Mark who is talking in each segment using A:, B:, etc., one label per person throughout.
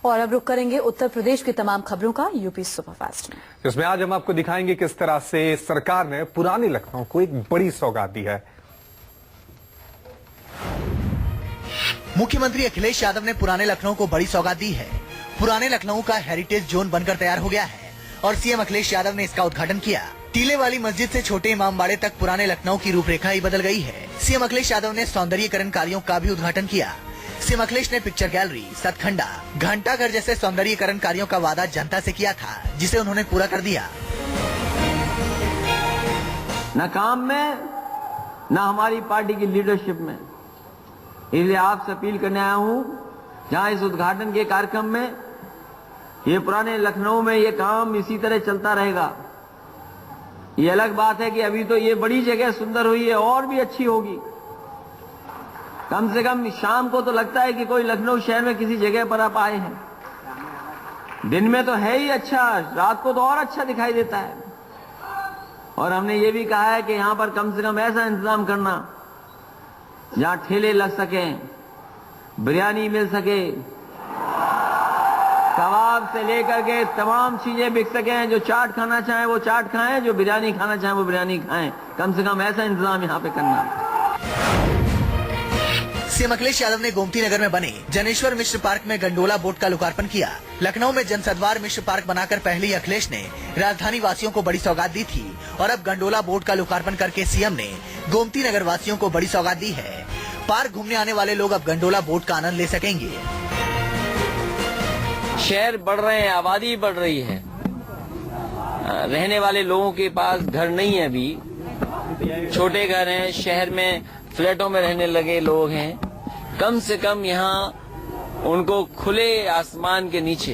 A: और अब रुक करेंगे उत्तर प्रदेश की तमाम खबरों का यूपी सुपरफास्ट में।
B: इसमें आज हम आपको दिखाएंगे किस तरह से सरकार ने पुराने लखनऊ को एक बड़ी सौगात दी है।
C: मुख्यमंत्री अखिलेश यादव ने पुराने लखनऊ को बड़ी सौगात दी है। पुराने लखनऊ का हेरिटेज जोन बनकर तैयार हो गया है और सीएम अखिलेश यादव ने इसका उद्घाटन किया। टीले वाली मस्जिद से छोटे इमामबाड़े तक पुराने लखनऊ की रूपरेखा ही बदल गई है। सीएम अखिलेश यादव ने सौंदर्यीकरण कार्यों का भी उद्घाटन किया। सीएम अखिलेश ने पिक्चर गैलरी, सतखंडा, घंटाघर जैसे सौंदर्यीकरण कार्यों का वादा जनता से किया था, जिसे उन्होंने पूरा कर दिया।
D: न काम में न हमारी पार्टी की लीडरशिप में, इसलिए आपसे अपील करने आया हूं, जहां इस उद्घाटन के कार्यक्रम में ये पुराने लखनऊ में ये काम इसी तरह चलता रहेगा। ये अलग बात है कि अभी तो ये बड़ी जगह सुंदर हुई है, और भी अच्छी होगी। कम से कम शाम को तो लगता है कि कोई लखनऊ शहर में किसी जगह पर आप आए हैं। दिन में तो है ही अच्छा, रात को तो और अच्छा दिखाई देता है। और हमने ये भी कहा है कि यहां पर कम से कम ऐसा इंतजाम करना जहां ठेले लग सकें, बिरयानी मिल सके, कबाब से लेकर के तमाम चीजें बिक सकें। जो चाट खाना चाहें वो चाट खाएं, जो बिरयानी खाना चाहें वो बिरयानी खाएं। कम से कम ऐसा इंतजाम यहाँ पे करना।
C: सीएम अखिलेश यादव ने गोमती नगर में बने जनेश्वर मिश्र पार्क में गंडोला बोट का लोकार्पण किया। लखनऊ में जनसदवार मिश्र पार्क बनाकर पहले ही अखिलेश ने राजधानी वासियों को बड़ी सौगात दी थी और अब गंडोला बोट का लोकार्पण करके सीएम ने गोमती नगर वासियों को बड़ी सौगात दी है। पार्क घूमने आने वाले लोग अब गंडोला बोट का आनंद ले सकेंगे।
D: शहर बढ़ रहे हैं, आबादी बढ़ रही है, रहने वाले लोगों के पास घर नहीं है, अभी छोटे घर हैं, शहर में फ्लैटों में रहने लगे लोग हैं। कम से कम यहाँ उनको खुले आसमान के नीचे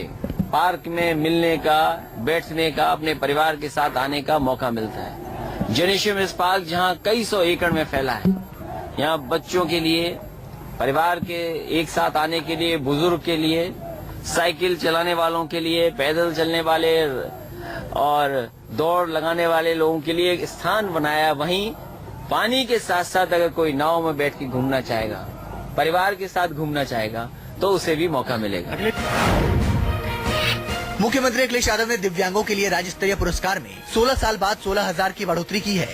D: पार्क में मिलने का, बैठने का, अपने परिवार के साथ आने का मौका मिलता है। जनेश्वर मिश्र पार्क जहाँ कई सौ एकड़ में फैला है, यहाँ बच्चों के लिए, परिवार के एक साथ आने के लिए, बुजुर्ग के लिए, साइकिल चलाने वालों के लिए, पैदल चलने वाले और दौड़ लगाने वाले लोगों के लिए एक स्थान बनाया। वहीं पानी के साथ साथ अगर कोई नाव में बैठ के घूमना चाहेगा, परिवार के साथ घूमना चाहेगा, तो उसे भी मौका मिलेगा।
C: मुख्यमंत्री अखिलेश यादव ने दिव्यांगों के लिए राज्य स्तरीय पुरस्कार में 16 साल बाद 16,000 की बढ़ोतरी की है।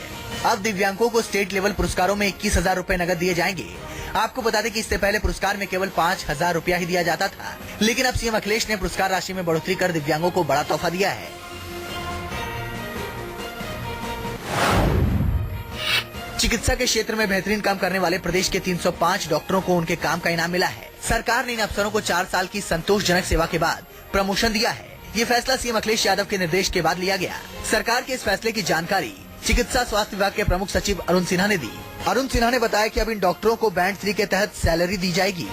C: अब दिव्यांगों को स्टेट लेवल पुरस्कारों में 21,000 रूपए नगद दिए जाएंगे। आपको बता दें कि इससे पहले पुरस्कार में केवल 5,000 रूपया ही दिया जाता था, लेकिन अब सीएम अखिलेश ने पुरस्कार राशि में बढ़ोतरी कर दिव्यांगों को बड़ा तोहफा दिया है। चिकित्सा के क्षेत्र में बेहतरीन काम करने वाले प्रदेश के 305 डॉक्टरों को उनके काम का इनाम मिला है। सरकार ने इन अफसरों को 4 साल की संतोषजनक सेवा के बाद प्रमोशन दिया है। ये फैसला सीएम अखिलेश यादव के निर्देश के बाद लिया गया। सरकार के इस फैसले की जानकारी चिकित्सा स्वास्थ्य विभाग के प्रमुख सचिव अरुण सिन्हा ने दी। अरुण सिन्हा ने बताया कि अब इन डॉक्टरों को बैंड 3 के तहत सैलरी दी जाएगी।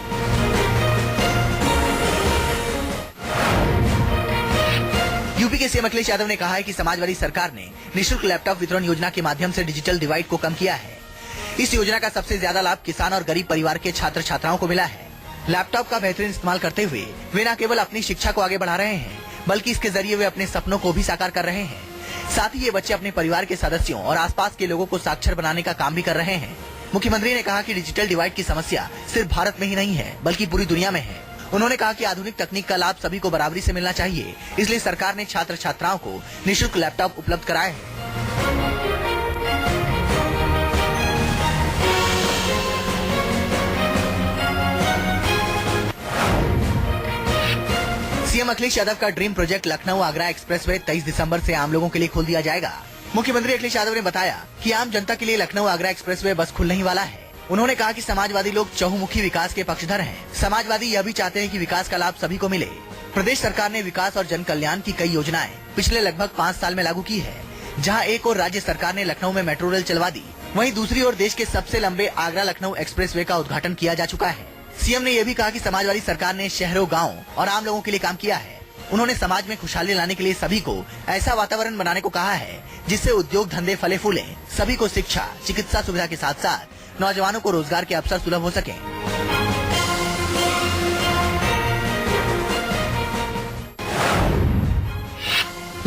C: यूपी के सीएम अखिलेश यादव ने कहा है कि समाजवादी सरकार ने निःशुल्क लैपटॉप वितरण योजना के माध्यम से डिजिटल डिवाइड को कम किया है। इस योजना का सबसे ज्यादा लाभ किसान और गरीब परिवार के छात्र छात्राओं को मिला है। लैपटॉप का बेहतरीन इस्तेमाल करते हुए वे न केवल अपनी शिक्षा को आगे बढ़ा रहे हैं, बल्कि इसके जरिए वे अपने सपनों को भी साकार कर रहे हैं। साथ ही ये बच्चे अपने परिवार के सदस्यों और आसपास के लोगों को साक्षर बनाने का काम भी कर रहे हैं। मुख्यमंत्री ने कहा कि डिजिटल डिवाइड की समस्या सिर्फ भारत में ही नहीं है, बल्कि पूरी दुनिया में है। उन्होंने कहा कि आधुनिक तकनीक का लाभ सभी को बराबरी से मिलना चाहिए, इसलिए सरकार ने छात्र छात्राओं को निःशुल्क लैपटॉप उपलब्ध कराए हैं। सीएम अखिलेश यादव का dream project Lucknow Agra expressway 23 दिसंबर से आम लोगों के लिए खोल दिया जाएगा। मुख्यमंत्री अखिलेश यादव ने बताया कि आम जनता के लिए लखनऊ आगरा एक्सप्रेसवे बस खुलने ही वाला है। उन्होंने कहा कि समाजवादी लोग चहुमुखी विकास के पक्षधर हैं। समाजवादी यह भी चाहते हैं कि विकास का लाभ सभी को मिले। प्रदेश सरकार ने विकास और जन कल्याण की कई योजनाएं पिछले लगभग 5 साल में लागू की है। जहां एक और राज्य सरकार ने लखनऊ में मेट्रो रेल चलवा दी, वहीं दूसरी ओर देश के सबसे लंबे आगरा लखनऊ एक्सप्रेसवे का उद्घाटन किया जा चुका है। सीएम ने यह भी कहा कि समाजवादी सरकार ने शहरों, गाँव और आम लोगों के लिए काम किया है। उन्होंने समाज में खुशहाली लाने के लिए सभी को ऐसा वातावरण बनाने को कहा है जिससे उद्योग धंधे फले फूले, सभी को शिक्षा, चिकित्सा सुविधा के साथ साथ नौजवानों को रोजगार के अवसर सुलभ हो सके।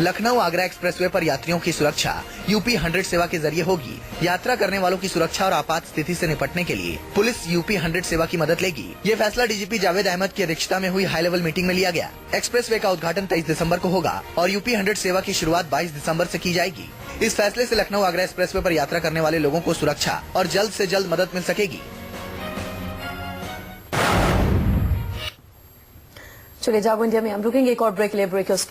C: लखनऊ आगरा एक्सप्रेसवे पर यात्रियों की सुरक्षा यूपी 100 सेवा के जरिए होगी। यात्रा करने वालों की सुरक्षा और आपात स्थिति से निपटने के लिए पुलिस यूपी 100 सेवा की मदद लेगी। ये फैसला डीजीपी जावेद अहमद की अध्यक्षता में हुई हाई लेवल मीटिंग में लिया गया। एक्सप्रेसवे का उद्घाटन 23 दिसंबर को होगा और यूपी 100 सेवा की शुरुआत 22 दिसंबर से की जाएगी। इस फैसले से लखनऊ आगरा एक्सप्रेसवे पर यात्रा करने वाले लोगों को सुरक्षा और जल्द से जल्द मदद मिल सकेगी।
A: चलिए जागो इंडिया में हम रुकेंगे एक और ब्रेक ले। ब्रेक